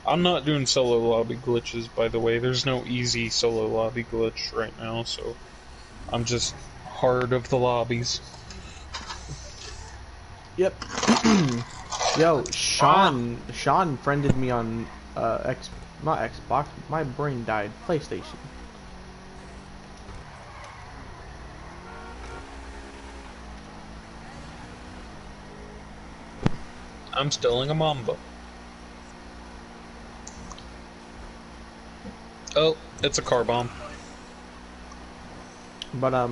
I'm not doing solo lobby glitches, by the way. There's no easy solo lobby glitch right now, so I'm just hard of the lobbies. Yep. Yo, Sean friended me on not Xbox. My brain died. PlayStation. I'm stealing a Mamba. Oh, it's a car bomb. But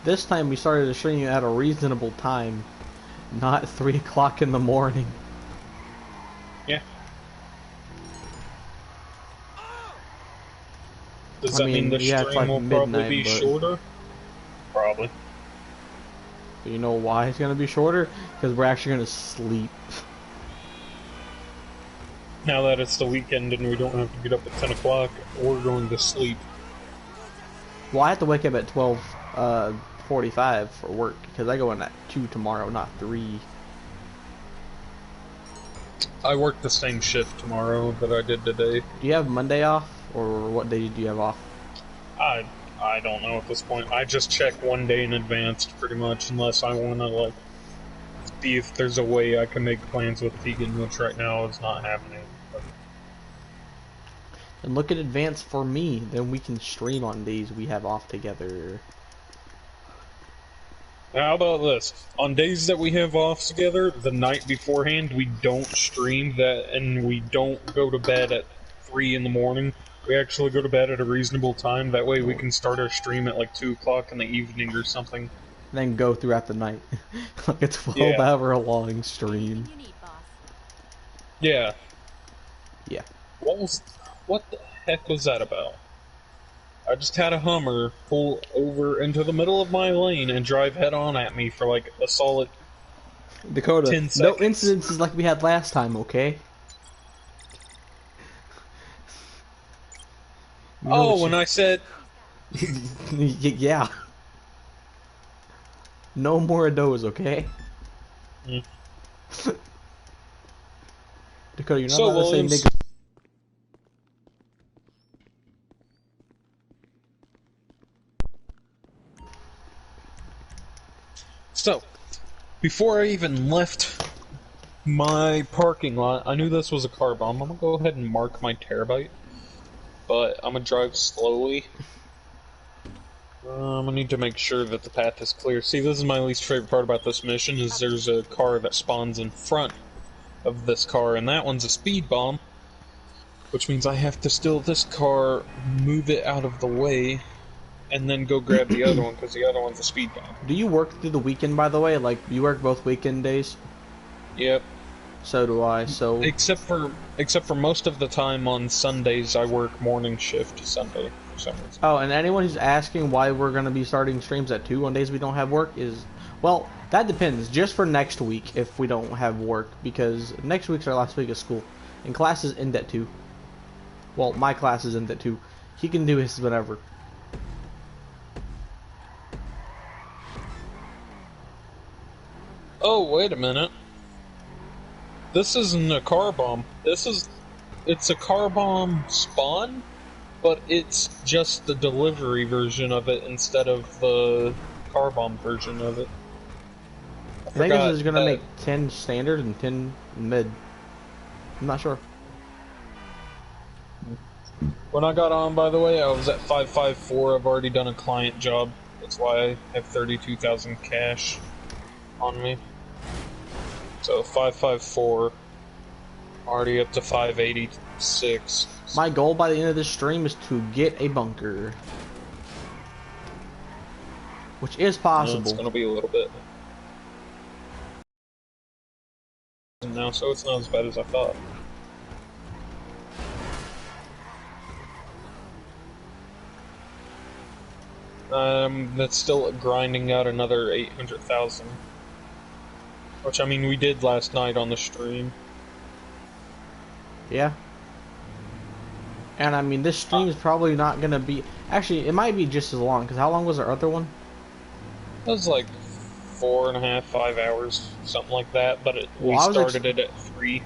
this time we started the stream at a reasonable time, not 3 o'clock in the morning. Yeah. Does that mean the stream like will probably be shorter? Probably. But you know why it's gonna be shorter? Because we're actually gonna sleep. Now that it's the weekend and we don't have to get up at 10 o'clock, we're going to sleep. Well, I have to wake up at 12:45 for work because I go in at 2 tomorrow, not 3. I work the same shift tomorrow that I did today. Do you have Monday off, or what day do you have off? I don't know at this point. I just check one day in advance, pretty much, unless I want to, like, see if there's a way I can make plans with Tegan, which right now is not happening. But... And look in advance for me, then we can stream on days we have off together. How about this? On days that we have off together, the night beforehand, we don't stream that, and we don't go to bed at 3 in the morning. We actually go to bed at a reasonable time. That way we can start our stream at like 2 o'clock in the evening or something. Then go throughout the night. Like a 12-hour long stream. Yeah. Yeah. What the heck was that about? I just had a Hummer pull over into the middle of my lane and drive head on at me for like a solid Dakota, 10 seconds. No incidences like we had last time, okay? You know when I said... yeah. No more of those, okay? Mm. Dakota, you're not allowed to say nigga. So, before I even left my parking lot, I knew this was a car bomb. I'm gonna go ahead and mark my terabyte. But I'm gonna drive slowly. I'm gonna need to make sure that the path is clear. See, this is my least favorite part about this mission, is there's a car that spawns in front of this car, and that one's a speed bomb. Which means I have to steal this car, move it out of the way, and then go grab the other one, because the other one's a speed bomb. Do you work through the weekend, by the way? Like, you work both weekend days? Yep. So do I, so... Except for most of the time on Sundays, I work morning shift Sunday, for some reason. Oh, and anyone who's asking why we're going to be starting streams at 2 on days we don't have work is... Well, that depends. Just for next week, if we don't have work, because next week's our last week of school, and classes end at 2. Well, my classes end at 2. He can do his whenever. Oh, wait a minute. This isn't a car bomb. It's a car bomb spawn, but it's just the delivery version of it instead of the car bomb version of it. I think this is going to make 10 standard and 10 mid. I'm not sure. When I got on, by the way, I was at 554. I've already done a client job. That's why I have 32,000 cash on me. So 554, already up to 586. My goal by the end of this stream is to get a bunker, which is possible. It's gonna be a little bit now, so it's not as bad as I thought. That's still grinding out another 800,000. Which, I mean, we did last night on the stream. Yeah. And, I mean, this stream is probably not going to be... Actually, it might be just as long, because how long was our other one? It was like 4.5, 5 hours, something like that, but we started it at 3.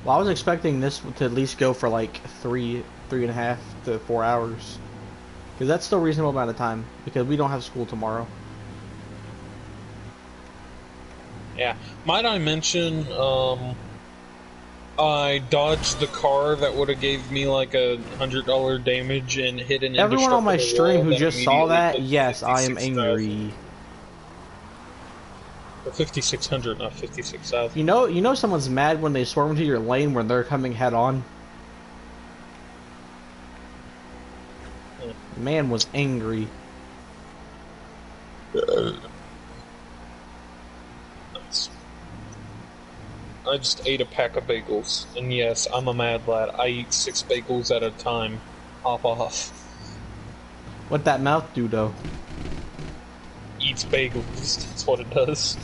Well, I was expecting this to at least go for like 3.5 to 4 hours. Because that's still a reasonable amount of time. Because we don't have school tomorrow. Yeah. Might I mention, I dodged the car that would have gave me like $100 damage and hit an Everyone on my indestructible stream wall who that just saw immediately that, took yes, I am 56,000. angry. Or 5,600, not 56,000. You know someone's mad when they swerve into your lane when they're coming head on? The man was angry. Nice. I just ate a pack of bagels, and yes, I'm a mad lad. I eat 6 bagels at a time. Hop off. What that mouth do, though? Eats bagels. That's what it does.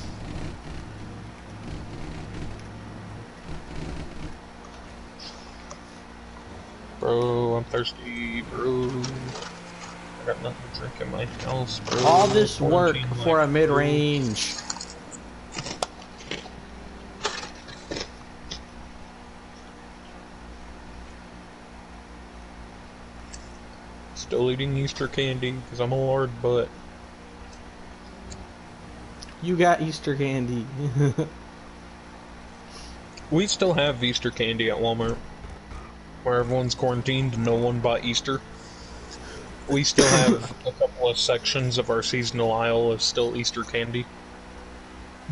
Bro, I'm thirsty, bro. I got nothing to drink in my house, bro. All this work Quarantine for a life, mid-range. Still eating Easter candy, because I'm a lord, but... You got Easter candy. We still have Easter candy at Walmart. Where everyone's quarantined and no one bought Easter. We still have a couple of sections of our seasonal aisle is still Easter candy.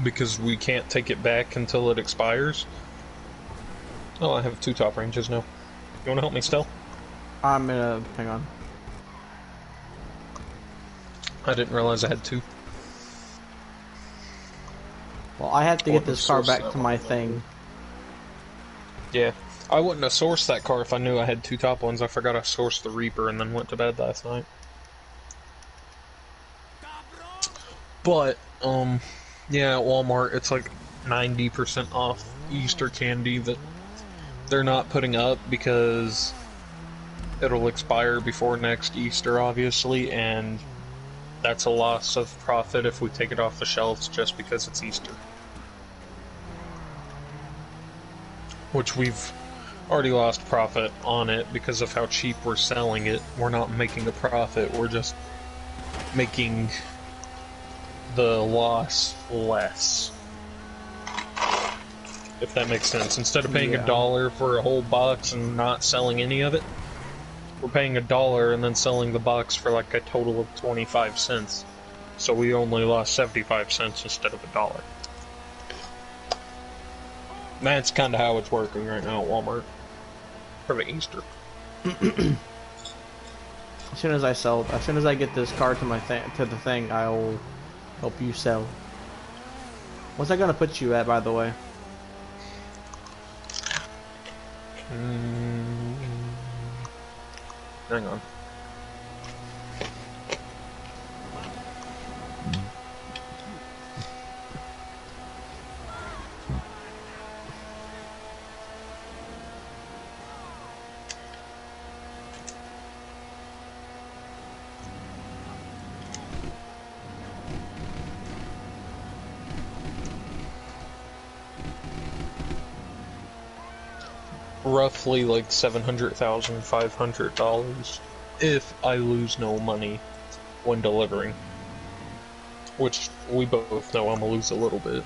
Because we can't take it back until it expires. Oh, I have 2 top ranges now. You wanna help me still? I'm gonna... hang on. I didn't realize I had 2. Well, I have to get this car back to my thing. Yeah. I wouldn't have sourced that car if I knew I had 2 top ones. I forgot I sourced the Reaper and then went to bed last night. But, yeah, at Walmart, it's like 90% off Easter candy that they're not putting up because it'll expire before next Easter, obviously, and that's a loss of profit if we take it off the shelves just because it's Easter. Which we've already lost profit on it because of how cheap we're selling it. We're not making a profit, we're just making the loss less. If that makes sense. Instead of paying $1 for a whole box and not selling any of it, we're paying $1 and then selling the box for like a total of 25 cents. So we only lost 75 cents instead of $1. That's kind of how it's working right now at Walmart. For the Easter. As soon as I get this car to my to the thing, I'll help you sell. What's that gonna put you at, by the way? Hang on. Roughly like $700,000, $500 if I lose no money when delivering. Which we both know I'm gonna lose a little bit.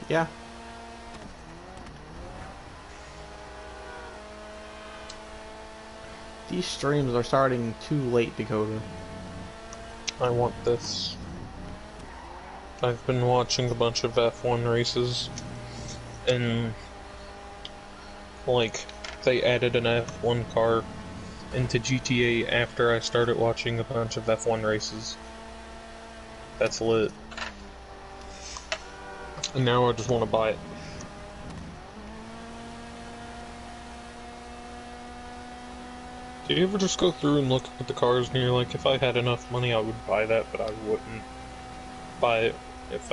Yeah. These streams are starting too late, Dakota. I want this. I've been watching a bunch of F1 races, and like they added an F1 car into GTA after I started watching a bunch of F1 races. That's lit. And now I just want to buy it. Do you ever just go through and look at the cars and you're like, if I had enough money I would buy that, but I wouldn't buy it if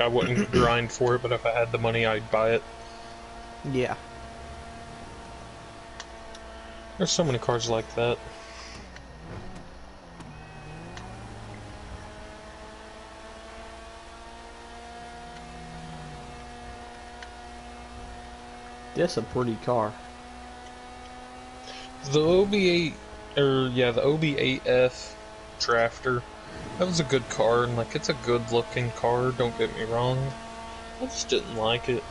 I wouldn't grind for it, but if I had the money I'd buy it? Yeah. There's so many cars like that. That's a pretty car. The OB8, the OB8F Drafter, that was a good car, and like it's a good looking car, don't get me wrong. I just didn't like it.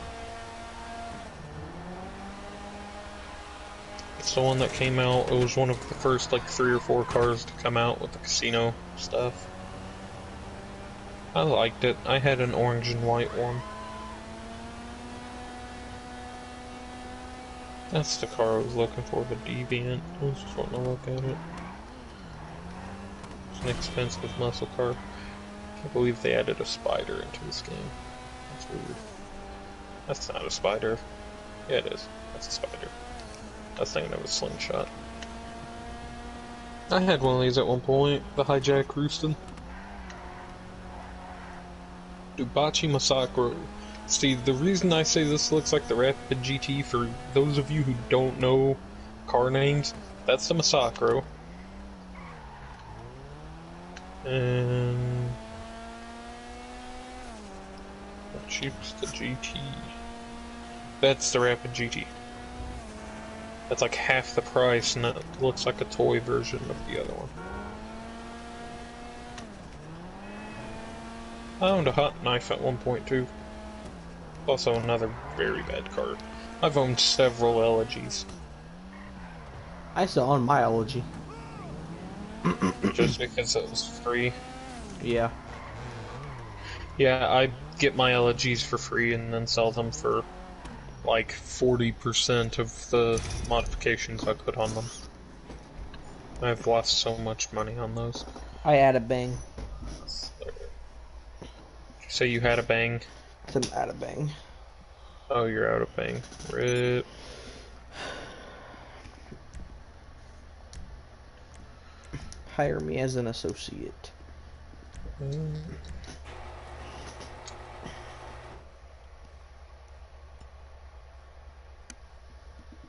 It's the one that came out, it was one of the first like 3 or 4 cars to come out with the casino stuff. I liked it. I had an orange and white one. That's the car I was looking for, the Deviant. I was just wanting to look at it. It's an expensive muscle car. I can't believe they added a spider into this game. That's weird. That's not a spider. Yeah, it is. That's a spider. I was thinking of a slingshot. I had one of these at one point, the Hijack Rooston. Dubachi Masakro. See, the reason I say this looks like the Rapid GT, for those of you who don't know car names, that's the Masakro. And how cheap's the GT? That's the Rapid GT. That's like half the price, and that looks like a toy version of the other one. I owned a hot knife at one point too. Also another very bad car. I've owned several Elegies. I still own my Elegy. Just because it was free. Yeah. Yeah, I get my Elegies for free and then sell them for like 40% of the modifications I put on them. I've lost so much money on those. I had a bang. So you had a bang? I'm out of bang. Oh, you're out of bang. RIP. Hire me as an associate.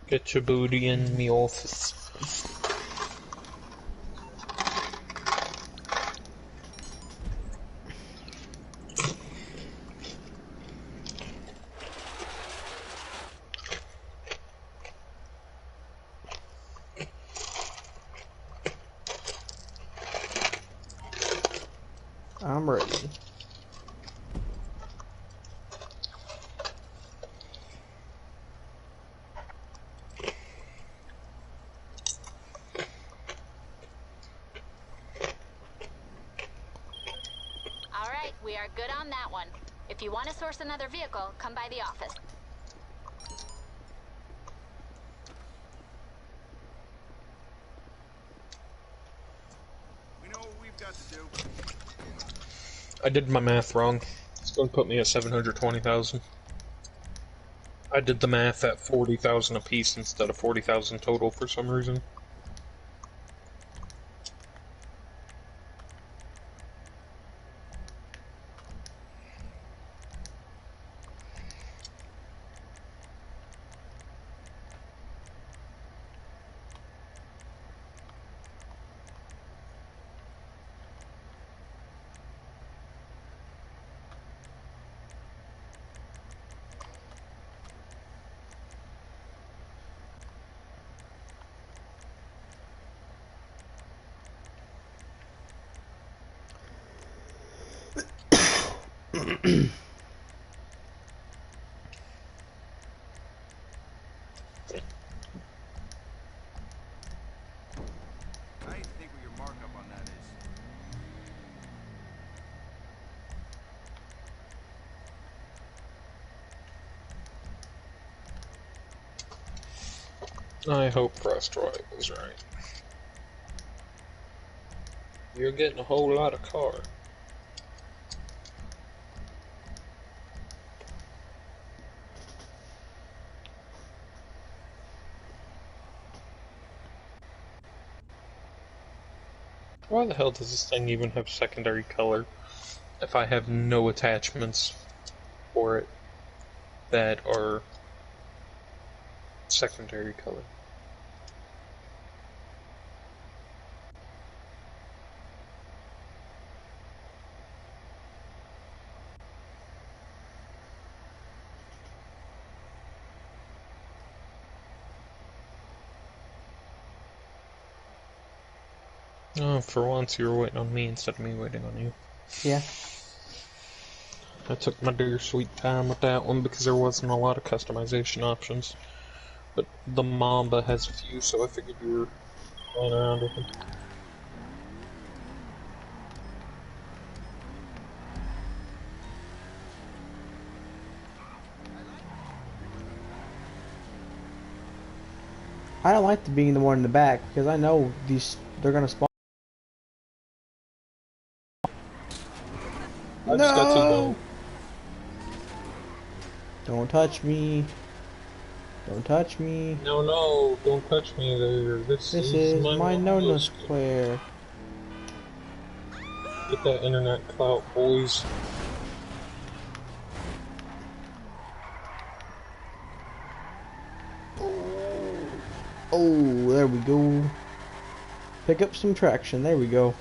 Get your booty in me office. I'm ready. Alright, we are good on that one. If you want to source another vehicle, come by the office. We know what we've got to do. I did my math wrong. It's going to put me at 720,000. I did the math at 40,000 a piece instead of 40,000 total for some reason. I need to think what your markup on that is. I hope Frostroy was right. You're getting a whole lot of car. Why the hell does this thing even have secondary color if I have no attachments for it that are secondary color? Oh, for once you were waiting on me instead of me waiting on you. Yeah. I took my dear sweet time with that one because there wasn't a lot of customization options. But the Mamba has a few, so I figured you were playing around with them. I don't like being the one in the back because I know they're gonna spawn. I just got No! T-boned. Don't touch me. Don't touch me. No, no, don't touch me there. This This is is my my no-no house. square. Get that internet clout, boys. Oh, there we go. Pick up some traction. There we go.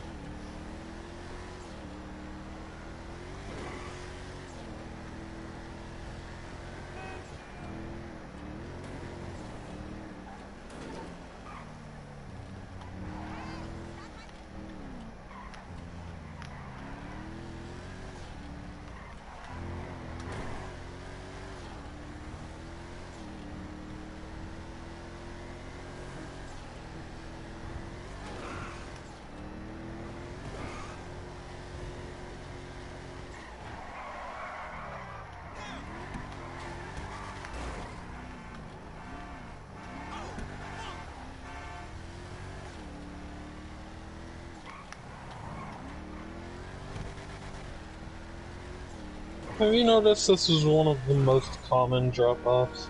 Have you noticed this is one of the most common drop-offs?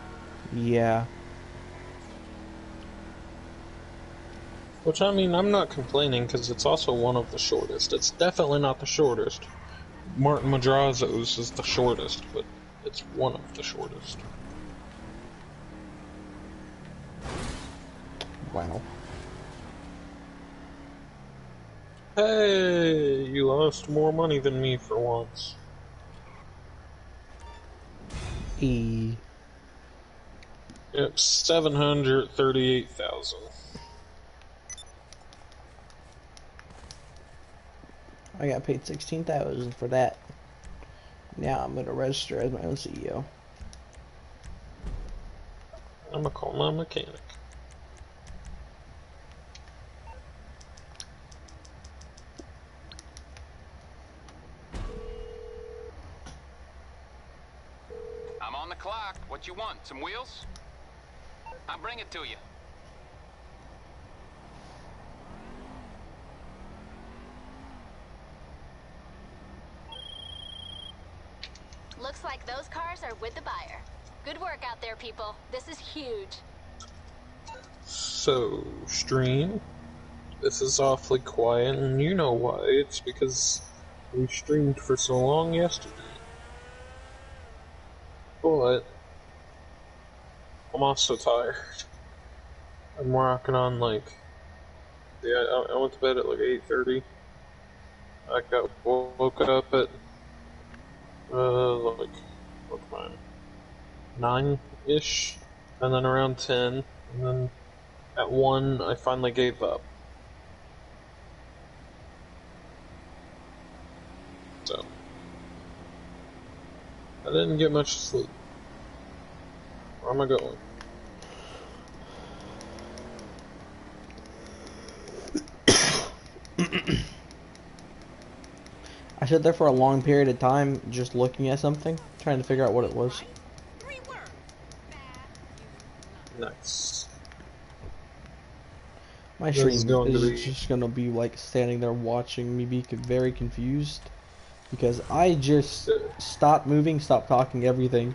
Yeah. Which, I mean, I'm not complaining because it's also one of the shortest. It's definitely not the shortest. Martin Madrazo's is the shortest, but it's one of the shortest. Wow. Hey, you lost more money than me for once. E. Yep, 738,000. I got paid 16,000 for that. Now I'm gonna register as my own CEO. I'm gonna call my mechanic. I'm on the clock. What you want? Some wheels? I'll bring it to you. Looks like those cars are with the buyer. Good work out there, people. This is huge. So, stream. This is awfully quiet, and you know why. It's because we streamed for so long yesterday. But I'm also tired. I'm rocking on like, yeah, I went to bed at like 8:30. I got woke up at like what time? 9-ish, and then around 10, and then at 1 I finally gave up. So I didn't get much sleep. Where am I going? I sat there for a long period of time just looking at something, trying to figure out what it was. Nice. My This is stream going to is be just gonna be like standing there watching me be very confused because I just stopped moving, stopped talking, everything,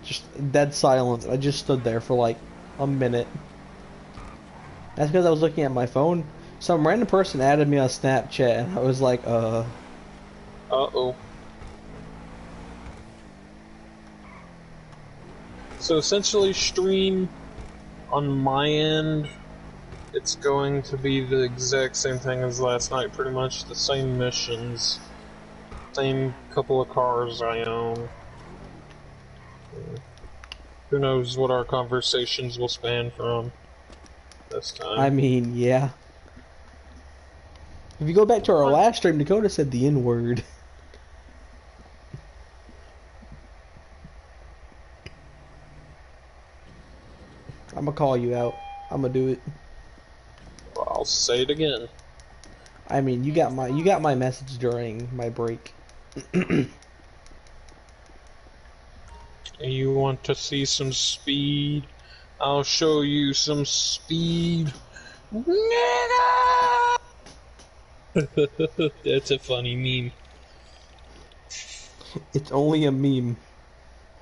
just dead silence. I just stood there for like a minute. That's because I was looking at my phone. Some random person added me on Snapchat, and I was like, Uh-oh. So essentially, stream on my end, it's going to be the exact same thing as last night, pretty much the same missions, same couple of cars I own. Who knows what our conversations will span from this time. I mean, yeah. If you go back to our last stream, Dakota said the N word. I'm gonna call you out. I'm gonna do it. Well, I'll say it again. I mean, you got my message during my break. You want to see some speed? I'll show you some speed. Nigga! That's a funny meme. It's only a meme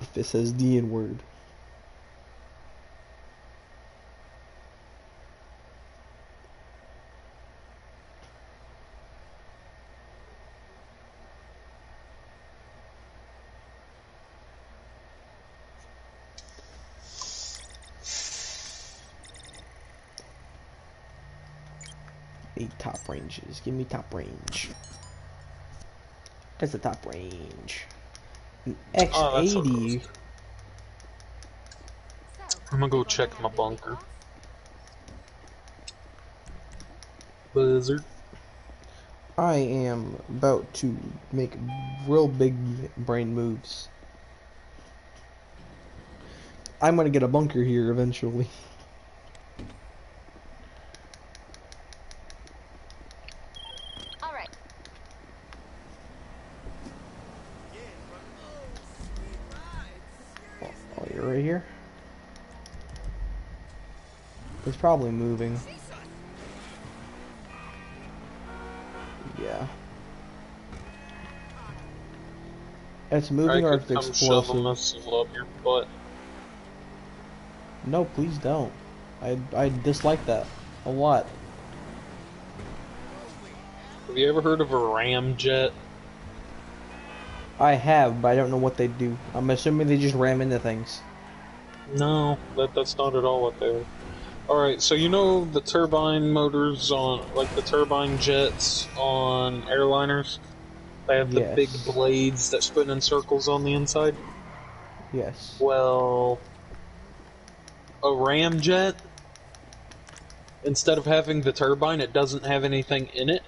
if it says the N word. Need top ranges. Give me top range. That's the top range. An Oh, that's X80. I'm gonna go check my bunker. Buzzard. I am about to make real big brain moves. I'm gonna get a bunker here eventually. Oh, you're right here? It's probably moving. Yeah. It's moving or it's explosive. Shovel this up your butt. No, please don't. I dislike that a lot. Have you ever heard of a ramjet? I have, but I don't know what they do. I'm assuming they just ram into things. No, that's not at all what they are. Alright, so you know the turbine motors on, like the turbine jets on airliners? They have the Yes. big blades that spin in circles on the inside? Yes. Well, a ramjet, instead of having the turbine, it doesn't have anything in it.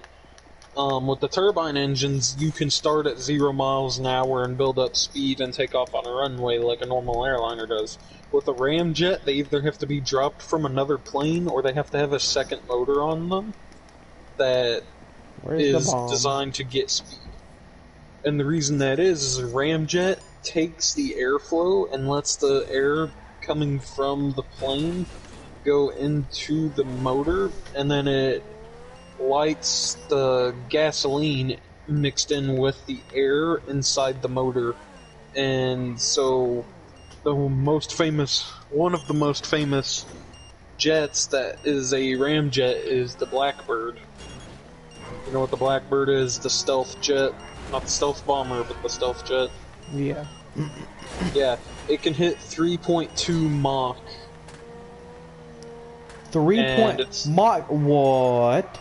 With the turbine engines, you can start at 0 miles an hour and build up speed and take off on a runway like a normal airliner does. With a ramjet, they either have to be dropped from another plane or they have to have a second motor on them that is designed to get speed. And the reason that is a ramjet takes the airflow and lets the air coming from the plane go into the motor, and then it lights the gasoline mixed in with the air inside the motor. And so one of the most famous jets that is a ramjet is the Blackbird. You know what the Blackbird is? The stealth jet. Not the stealth bomber, but the stealth jet. Yeah. Yeah, it can hit 3.2 Mach. 3 Mach? What?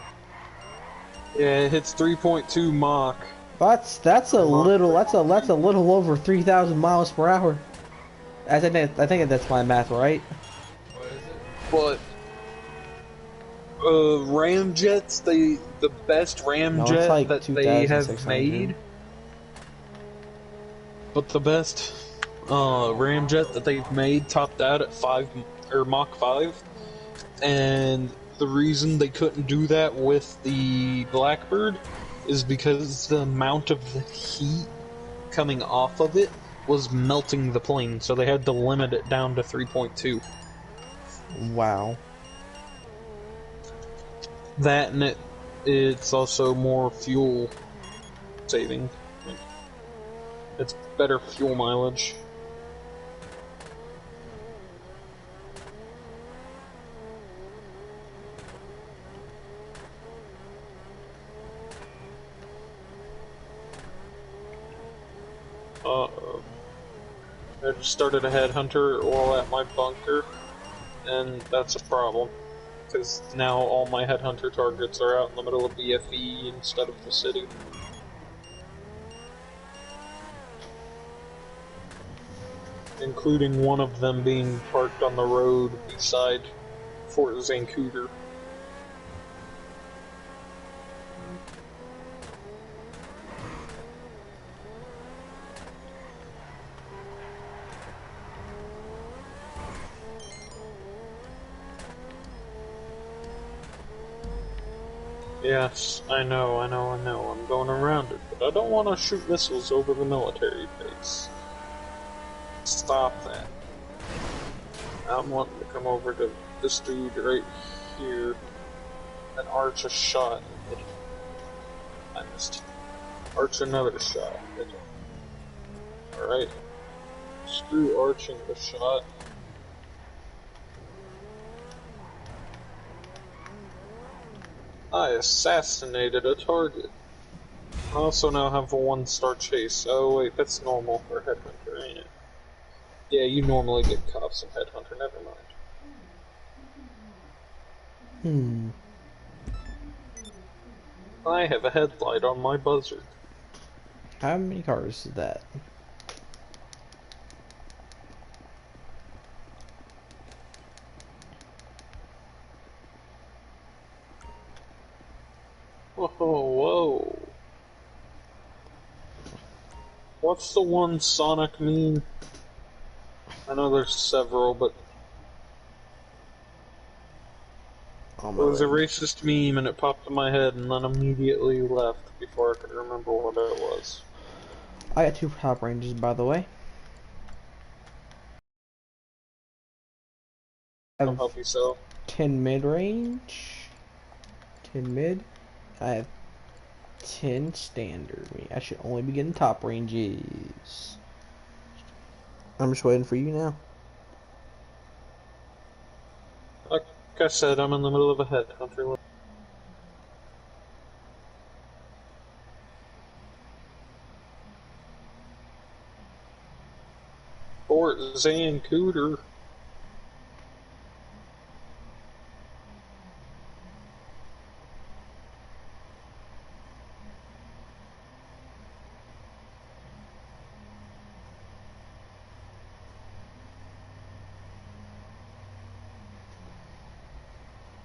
Yeah, it hits 3.2 Mach. That's a little over 3,000 miles per hour. I think that's my math, right? But ramjets, the best ramjet like that they have made. But the best ramjet that they've made topped out at Mach 5, and the reason they couldn't do that with the Blackbird is because the amount of the heat coming off of it was melting the plane, so they had to limit it down to 3.2. Wow. That, and it's also more fuel saving. It's better fuel mileage. I just started a headhunter while at my bunker, and that's a problem, because now all my headhunter targets are out in the middle of BFE instead of the city. Including one of them being parked on the road beside Fort Zancudo. Yes, I know. I'm going around it, but I don't want to shoot missiles over the military base. Stop that. I'm wanting to come over to this dude right here and arch a shot and hit him. I missed. Arch another shot. Hit him. Alright. Screw arching the shot. I assassinated a target. I also now have a 1-star chase. Oh wait, that's normal for Headhunter, ain't it? Yeah, you normally get cops in Headhunter, never mind. I have a headlight on my buzzard. How many cars is that? Whoa, whoa. What's the one Sonic meme? I know there's several, but it was a racist meme and it popped in my head and then immediately left before I could remember what it was. I got 2 top ranges, by the way. I'll help you so. 10 mid range. 10 mid. I have 10 standard. I should only be getting top ranges. I'm just waiting for you now. Like I said, I'm in the middle of a Headhunter. Fort Zancouter.